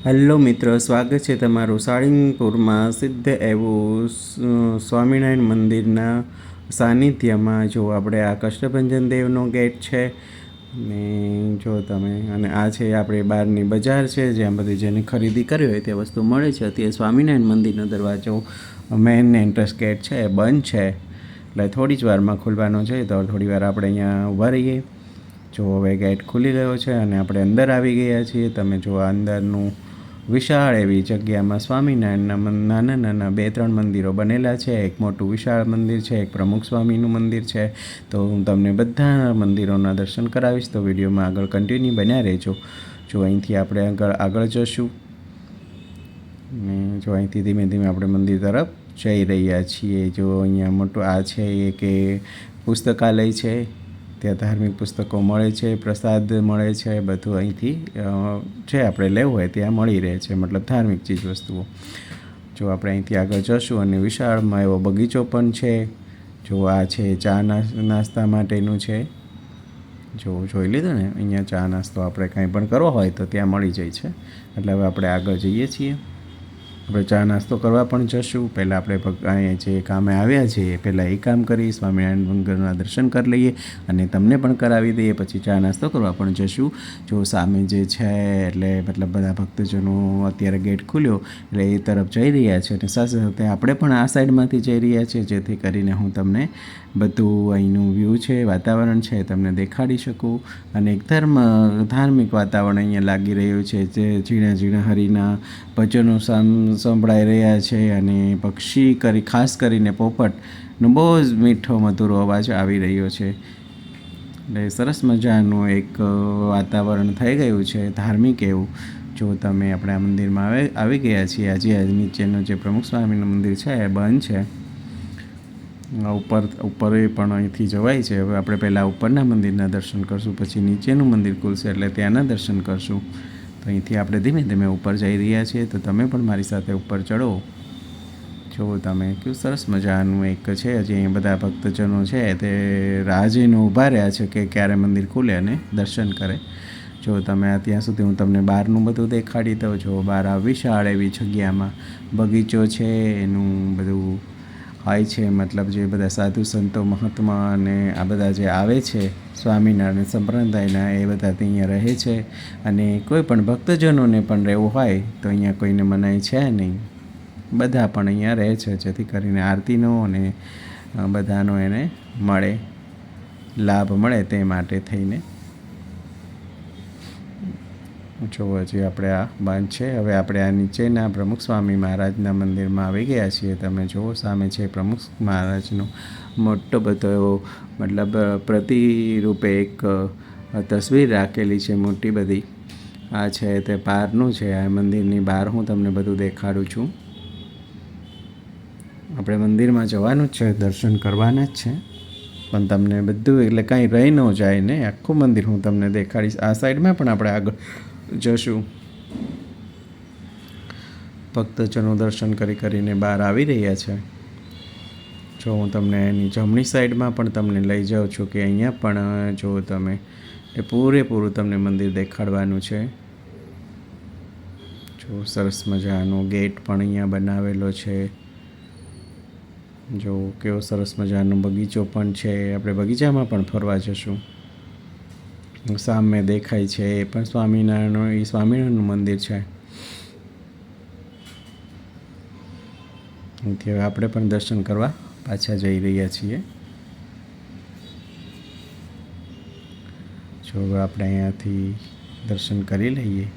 Hello મિત્રો, સ્વાગત છે તમારું સાળીંગપુરમાં સિદ્ધ એવું સ્વામિનારાયણ મંદિરના સાનિધ્યમાં. જો આપણે આ કષ્ટભંજન દેવનો ગેટ છે ને જો તમે, અને આ છે આપણે બહારની બજાર છે જ્યાં બધી જેની ખરીદી કરવી હોય તે વસ્તુ મળે છે. અત્યારે સ્વામિનારાયણ મંદિરનો દરવાજો મેઇન એન્ટ્રન્સ ગેટ છે એ બંધ છે, એટલે થોડી જ વારમાં ખુલવાનો છે. તો થોડી વાર આપણે અહીંયા ઊભા રહીએ. જો હવે ગેટ ખુલી ગયો છે અને આપણે અંદર આવી ગયા છીએ. તમે જો અંદરનું વિશાળ એવી જગ્યામાં સ્વામિનારાયણના નાના નાના 2-3 મંદિરો બનેલા છે. એક મોટું વિશાળ મંદિર છે, એક પ્રમુખ સ્વામીનું મંદિર છે. તો હું તમને બધા મંદિરોના દર્શન કરાવીશ, તો વિડીયોમાં આગળ કન્ટિન્યુ બન્યા રહેજો. જો અહીંથી આપણે આગળ જશું ને જો અહીંથી ધીમે ધીમે આપણે મંદિર તરફ જઈ રહ્યા છીએ. જો અહીંયા મોટું આ છે એ કે પુસ્તકાલય છે, ત્યાં ધાર્મિક પુસ્તકો મળે છે, પ્રસાદ મળે છે, બધું અહીંથી જે આપણે લેવું હોય ત્યાં મળી રહે છે, મતલબ ધાર્મિક ચીજ વસ્તુઓ. જો આપણે અહીંથી આગળ જશું અને વિશાળમાં એવો બગીચો પણ છે. જો આ છે ચા નાસ્તા માટેનું છે. જો જોઈ લીધું ને, અહીંયા ચા નાસ્તો આપણે કાંઈ પણ કરવો હોય તો ત્યાં મળી જાય છે. એટલે હવે આપણે આગળ જઈએ છીએ. આપણે ચા નાસ્તો કરવા પણ જશું. પહેલાં આપણે અહીંયા જે કામે આવ્યા છીએ પહેલાં એ કામ કરી સ્વામિનારાયણ મંદિરના દર્શન કરી લઈએ અને તમને પણ કરાવી દઈએ. પછી ચા નાસ્તો કરવા પણ જશું. જો સામે જે છે એટલે મતલબ બધા ભક્તજનો અત્યારે ગેટ ખુલ્યો એટલે એ તરફ જઈ રહ્યા છે, અને સાથે સાથે આપણે પણ આ સાઈડમાંથી જઈ રહ્યા છીએ, જેથી કરીને હું તમને બધું અહીંનું વ્યૂ છે, વાતાવરણ છે તમને દેખાડી શકું. અને એક ધાર્મિક વાતાવરણ અહીંયા લાગી રહ્યું છે, જે ઝીણા ઝીણા હરિના ભજનો સંભળાઈ રહ્યા છે, અને પક્ષી ખાસ કરીને પોપટનો બહુ જ મીઠો મધુર અવાજ આવી રહ્યો છે. એટલે સરસ મજાનું એક વાતાવરણ થઈ ગયું છે ધાર્મિક એવું. જો તમે આપણે આ મંદિરમાં આવી ગયા છીએ. આજે નીચેનું જે પ્રમુખ સ્વામીનું મંદિર છે એ બંધ છે. ઉપર પણ અહીંથી જવાય છે. હવે આપણે પહેલાં ઉપરના મંદિરના દર્શન કરશું, પછી નીચેનું મંદિર ખુલશે એટલે ત્યાંના દર્શન કરશું. તો અહીંથી આપણે ધીમે ધીમે ઉપર જઈ રહ્યા છીએ, તો તમે પણ મારી સાથે ઉપર ચડો. જો તમે કેવું સરસ મજાનું એક છે. હજી અહીંયા બધા ભક્તજનો છે તે રાહ જોઈને ઊભા રહ્યા છે કે ક્યારે મંદિર ખુલે અને દર્શન કરે. જો તમે ત્યાં સુધી હું તમને બહારનું બધું દેખાડી દઉં. જો બહાર આ વિશાળ એવી જગ્યામાં બગીચો છે, એનું બધું હોય છે, મતલબ જે બધા સાધુ સંતો મહાત્મા અને આ બધા જે આવે છે સ્વામિનારાયણ સંપ્રદાયના, એ બધા અહીંયા રહે છે. અને કોઈ પણ ભક્તજનોને પણ રહેવું હોય તો અહીંયા કોઈને મનાઈ છે નહીં, બધા પણ અહીંયા રહે છે, જેથી કરીને આરતીનો અને બધાનો એને લાભ મળે તે માટે થઈને. જો હજી આપણે આ બંધ છે. હવે આપણે આ નીચેના પ્રમુખ સ્વામી મહારાજના મંદિરમાં આવી ગયા છીએ. તમે જુઓ સામે છે પ્રમુખ મહારાજનો મોટો બધો એવો મતલબ પ્રતિરૂપે એક તસવીર રાખેલી છે મોટી બધી. આ છે તે બહારનું છે. આ મંદિરની બહાર હું તમને બધું દેખાડું છું. આપણે મંદિરમાં જવાનું જ છે, દર્શન કરવાના જ છે, પણ તમને બધું એટલે કાંઈ રહી ન જાય ને, આખું મંદિર હું તમને દેખાડીશ. આ સાઈડમાં પણ આપણે આગળ જશું. ભક્તજનો દર્શન કરીને બહાર આવી રહ્યા છે. જો હું તમને એની જમણી સાઈડમાં પણ તમને લઈ જાઉં છું કે અહીંયા પણ જો તમે એ પૂરેપૂરું તમને મંદિર દેખાડવાનું છે. જો સરસ મજાનો ગેટ પણ અહીંયા બનાવેલો છે. જો કેવો સરસ મજાનો બગીચો પણ છે. આપણે બગીચામાં પણ ફરવા જશું. સામે દેખાય છે એ પણ સ્વામિનારાયણનું મંદિર છે. અહીંથી હવે આપણે પણ દર્શન કરવા પાછા જઈ રહ્યા છીએ. જો આપણે અહીંયાથી દર્શન કરી લઈએ.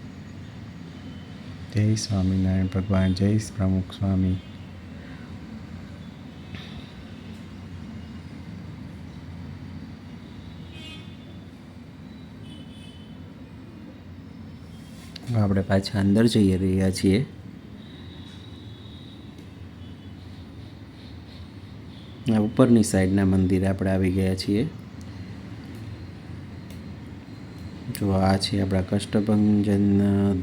જય સ્વામિનારાયણ ભગવાન, જય પ્રમુખ સ્વામી. આપણે પાછા અંદર જઈ રહ્યા છીએ. ઉપરની સાઈડના મંદિરે આપણે આવી ગયા છીએ. જો આ છે આપણા કષ્ટભંજન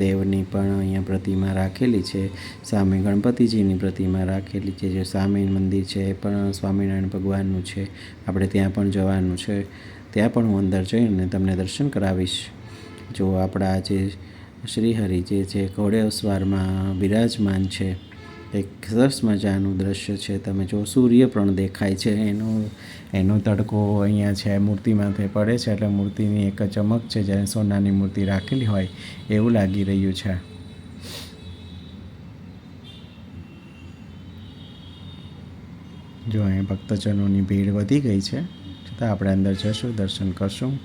દેવની પણ અહીંયા પ્રતિમા રાખેલી છે. સામે ગણપતિજીની પ્રતિમા રાખેલી છે. જે સામે મંદિર છે એ પણ સ્વામિનારાયણ ભગવાનનું છે. આપણે ત્યાં પણ જવાનું છે. ત્યાં પણ હું અંદર જઈને તમને દર્શન કરાવીશ. જો આપણા જે શ્રીહરિ જે છે ઘોડેસવારમાં બિરાજમાન છે. એક સરસ મજાનું દ્રશ્ય છે. તમે જો સૂર્ય પણ દેખાય છે, એનો તડકો અહીંયા છે મૂર્તિમાંથી પડે છે એટલે મૂર્તિની એક ચમક છે, જ્યારે સોનાની મૂર્તિ રાખેલી હોય એવું લાગી રહ્યું છે. જો અહીં ભક્તજનોની ભીડ વધી ગઈ છે, છતાં આપણે અંદર જશું, દર્શન કરશું.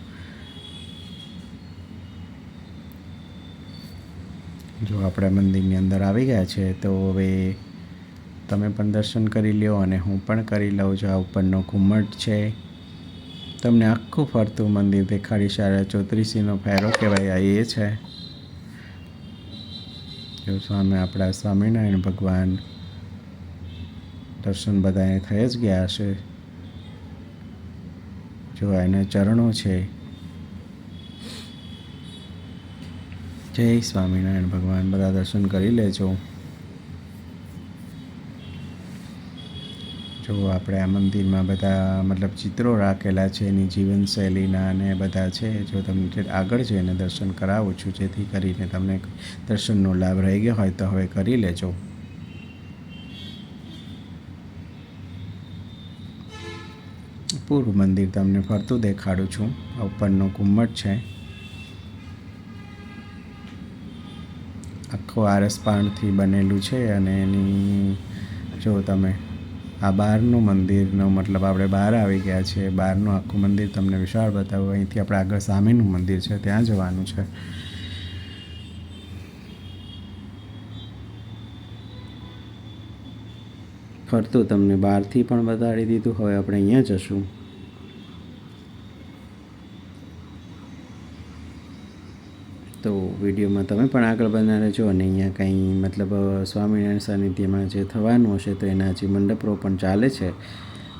જો આપણે મંદિરની અંદર આવી ગયા છે તો હવે તમે પણ દર્શન કરી લ્યો અને હું પણ કરી લઉં. જો આ ઉપરનો ઘુમ્મટ છે, તમને આખું ફરતું મંદિર દેખાડી. 34નો ફેરો કહેવાય આ એ છે. જો સામે આપણા સ્વામિનારાયણ ભગવાન, દર્શન બધાને થઈ જ ગયા હશે. જો એના ચરણો છે. જય સ્વામિનારાયણ ભગવાન. બધા દર્શન કરી લેજો. જો આપણે આ મંદિરમાં બધા મતલબ ચિત્રો રાખેલા છે એની જીવનશૈલીના અને બધા છે. જો તમને આગળ જઈને દર્શન કરાવું છું, જેથી કરીને તમને દર્શનનો લાભ રહી ગયો હોય તો હવે કરી લેજો. પૂરું મંદિર તમને ફરતું દેખાડું છું. ઉપરનો ઘુમ્મટ છે, આખું આરસ પાનથી બનેલું છે. અને એની જો તમે આ બહારનું મંદિરનો મતલબ આપણે બહાર આવી ગયા છે. બહારનું આખું મંદિર તમને વિશાળ બતાવું. અહીંથી આપણે આગળ સામેનું મંદિર છે ત્યાં જવાનું છે. ફરતું તમને બહારથી પણ બતાડી દીધું. હવે આપણે અહીંયા જશું. તો વિડીયોમાં તમે પણ આગળ બના રહેજો. અને અહીંયા કંઈ મતલબ સ્વામિનારાયણ સાનિધ્યમાં જે થવાનું હશે તો એના હજી મંડપો પણ ચાલે છે.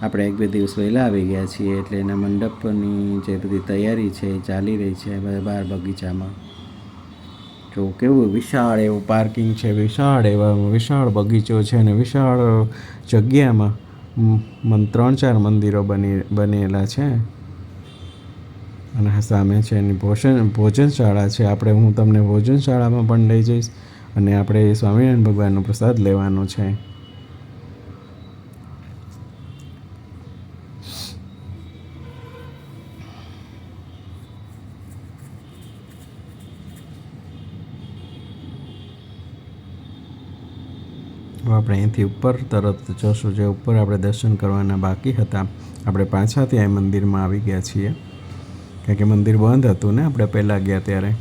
આપણે 1-2 દિવસ વહેલા આવી ગયા છીએ એટલે એના મંડપની જે બધી તૈયારી છે એ ચાલી રહી છે બહાર બગીચામાં. જો કેવું વિશાળ એવું પાર્કિંગ છે, વિશાળ બગીચો છે અને વિશાળ જગ્યામાં 3-4 મંદિરો બનેલા છે. અને સામે છે એની ભોજનશાળા છે. હું તમને ભોજનશાળામાં પણ લઈ જઈશ. અને આપણે સ્વામિનારાયણ ભગવાનનો પ્રસાદ લેવાનો છે. આપણે અહીંથી ઉપર તરફ જશું. જે ઉપર આપણે દર્શન કરવાના બાકી હતા, આપણે પાછા ત્યાં મંદિરમાં આવી ગયા છીએ. કારણ કે મંદિર બંધ હતું ને આપણે પહેલાં ગયા ત્યારે.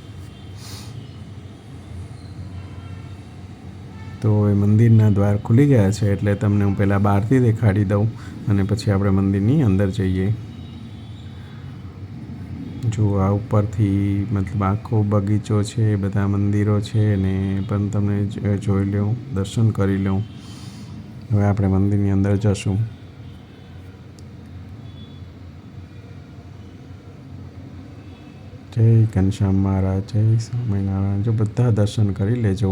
તો એ મંદિરના દ્વાર ખુલી ગયા છે એટલે તમને હું પહેલાં બહારથી દેખાડી દઉં અને પછી આપણે મંદિરની અંદર જઈએ. જો આ ઉપરથી મતલબ આખો બગીચો છે, બધા મંદિરો છે ને પણ તમે જોઈ લો, દર્શન કરી લો. હવે આપણે મંદિરની અંદર જશું. જય ઘનશ્યામ મહારાજ, જય સ્વામિનારાયણ. જો બધા દર્શન કરી લેજો.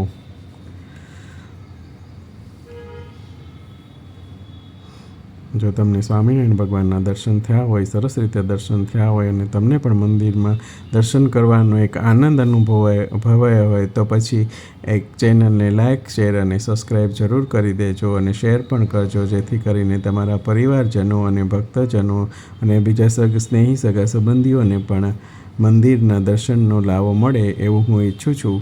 જો તમને સ્વામિનારાયણ ભગવાનના દર્શન થયા હોય, સરસ રીતે દર્શન થયા હોય અને તમને પણ મંદિરમાં દર્શન કરવાનો એક આનંદ અનુભવાયો હોય તો પછી એક ચેનલને લાઇક, શેર અને સબસ્ક્રાઈબ જરૂર કરી દેજો. અને શેર પણ કરજો, જેથી કરીને તમારા પરિવારજનો અને ભક્તજનો અને બીજા સ્નેહી સગા સંબંધીઓને પણ મંદિરના દર્શનનો લાવો મળે એવું હું ઈચ્છું છું.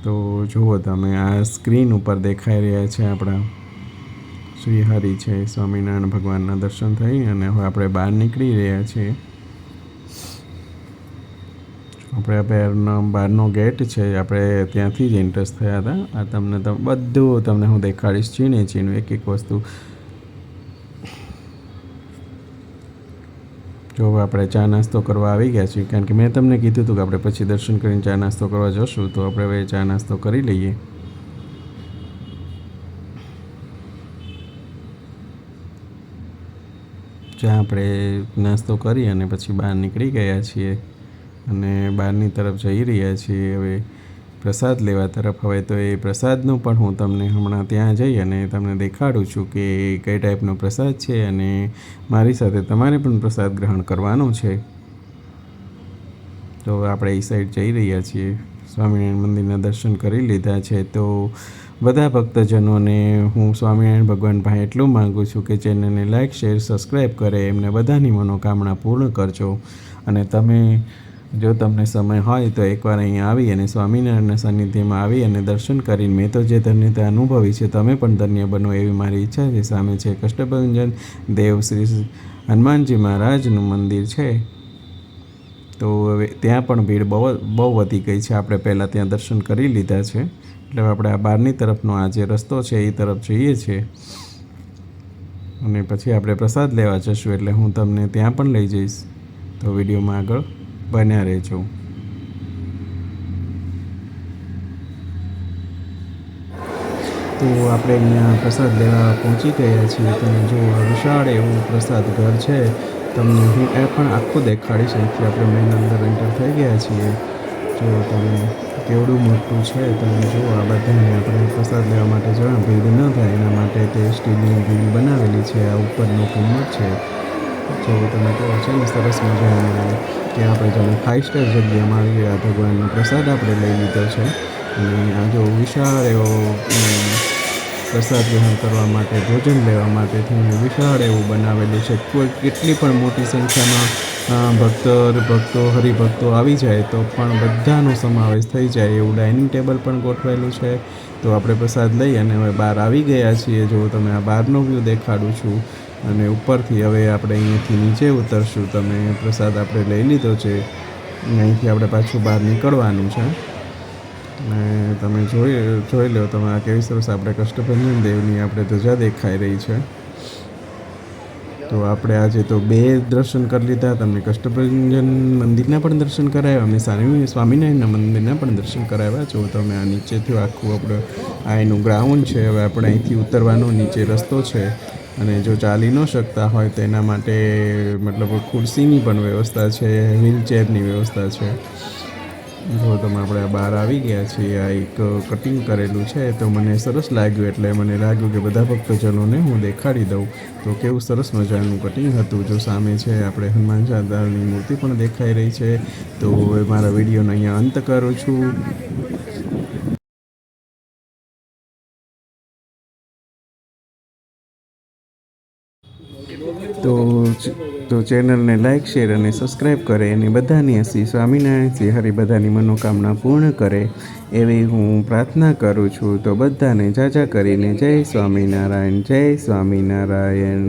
તો જુઓ તમે, આ સ્ક્રીન ઉપર દેખાઈ રહ્યા છે આપણા શ્રીહરિ છે. સ્વામિનારાયણ ભગવાનના દર્શન થઈ અને હવે આપણે બહાર નીકળી રહ્યા છીએ. આપણે બહારનો ગેટ છે, આપણે ત્યાંથી જ એન્ટ્રસ થયા હતા. આ બધું તમને હું દેખાડીશ, ચીણું એક વસ્તુ. જો આપણે ચા નાસ્તો કરવા આવી ગયા છીએ, કારણ કે મેં તમને કીધું હતું કે આપણે પછી દર્શન કરીને ચા નાસ્તો કરવા જશું. તો આપણે હવે ચા નાસ્તો કરી લઈએ. જ્યાં આપણે નાસ્તો કરી અને પછી બહાર નીકળી ગયા છીએ અને બહારની તરફ જઈ રહ્યા છીએ હવે પ્રસાદ લેવા તરફ. હવે તો એ પ્રસાદનું પણ હું તમને હમણાં ત્યાં જઈ અને તમને દેખાડું છું કે કઈ ટાઈપનો પ્રસાદ છે અને મારી સાથે તમારે પણ પ્રસાદ ગ્રહણ કરવાનો છે. તો આપણે એ સાઈડ જઈ રહ્યા છીએ. સ્વામિનારાયણ મંદિરના દર્શન કરી લીધા છે. તો બધા ભક્તજનોને હું સ્વામિનારાયણ ભગવાન પાસે એટલું માગું છું કે ચેનલને લાઇક શેર સબસ્ક્રાઈબ કરે, એમને બધાની મનોકામના પૂર્ણ કરજો. અને તમે જો તમને સમય હોય તો એકવાર અહીંયા આવી અને સ્વામિનારાયણના સાનિધ્યમાં આવી અને દર્શન કરીને મેં તો જે ધન્યતા અનુભવી છે તમે પણ ધન્ય બનો એવી મારી ઈચ્છા છે. સામે છે કષ્ટભંજન દેવ શ્રી હનુમાનજી મહારાજનું મંદિર છે. તો હવે ત્યાં પણ ભીડ બહુ વધી ગઈ છે. આપણે પહેલાં ત્યાં દર્શન કરી લીધા છે, એટલે આપણે આ બહારની તરફનો આ જે રસ્તો છે એ તરફ જઈએ છીએ અને પછી આપણે પ્રસાદ લેવા જશું. એટલે હું તમને ત્યાં પણ લઈ જઈશ, તો વિડીયોમાં આગળ બન્યા રહેજો. તો આપણે અહીંયા પ્રસાદ લેવા પહોંચી ગયા છીએ. તમે જો વિશાળ એવું પ્રસાદ ઘર છે. તમને હું એ પણ આખું દેખાડીશ. અહીંથી આપણે મેન અંદર એન્ટર થઈ ગયા છીએ. જો તમે કેવડું મોટું છે તમે જુઓ. આ બધાને આપણે પ્રસાદ લેવા માટે જણા ભીડ ન થાય એના માટે તે સ્ટીલની ગ્રીલ બનાવેલી છે. આ ઉપરનો કિંમત છે. જો તમે કહો છે ને સરસ મજાનું કે આપણે જાણે 5 સ્ટાર જગ્યામાં આવી ગયા. ભગવાનનો પ્રસાદ આપણે લઈ લીધો છે. અને આ જો વિશાળ એવો પ્રસાદ ગ્રહણ કરવા માટે, ભોજન લેવા માટે થઈને વિશાળ એવું બનાવેલું છે. કોઈ કેટલી પણ મોટી સંખ્યામાં ભક્તો હરિભક્તો આવી જાય તો પણ બધાનો સમાવેશ થઈ જાય એવું ડાઇનિંગ ટેબલ પણ ગોઠવેલું છે. તો આપણે પ્રસાદ લઈ અને હવે બહાર આવી ગયા છીએ. જો તમે આ બહારનો વ્યૂ દેખાડું છું અને ઉપરથી હવે આપણે અહીંયાથી નીચે ઉતરશું. તમે પ્રસાદ આપણે લઈ લીધો છે. અહીંથી આપણે પાછું બહાર નીકળવાનું છે. અને તમે જોઈ લો તમે આ કેવી સરસ આપણે કષ્ટભંજન દેવની આપણે ધજા દેખાઈ રહી છે. તો આપણે આજે તો 2 દર્શન કરી લીધા. તમને કષ્ટભંજન મંદિરના પણ દર્શન કરાવ્યા, અમે સ્વામિનારાયણના મંદિરના પણ દર્શન કરાવ્યા. જો તમે આ નીચેથી આખું આપણે આ એનું ગ્રાઉન્ડ છે. હવે આપણે અહીંથી ઉતરવાનો નીચે રસ્તો છે. અને જો ચાલી ન શકતા હોય તો એના માટે મતલબ ખુરશીની પણ વ્યવસ્થા છે, વ્હીલચેરની વ્યવસ્થા છે. જો તમે આપણે આ બહાર આવી ગયા છીએ. આ એક કટિંગ કરેલું છે તો મને સરસ લાગ્યું. એટલે મને લાગ્યું કે બધા ભક્તજનોને હું દેખાડી દઉં. તો કેવું સરસ મજાનું કટિંગ હતું. જો સામે છે આપણે હનુમાન દાદાની મૂર્તિ પણ દેખાઈ રહી છે. તો મારા વિડીયોનો અહીંયા અંત કરું છું. તો ચેનલને લાઇક શેર અને સબસ્ક્રાઈબ કરે અને બધાની હસી સ્વામિનારાયણ શ્રી હરિ બધાની મનોકામના પૂર્ણ કરે એવી હું પ્રાર્થના કરું છું. તો બધાને જાજા કરીને જય સ્વામિનારાયણ, જય સ્વામિનારાયણ.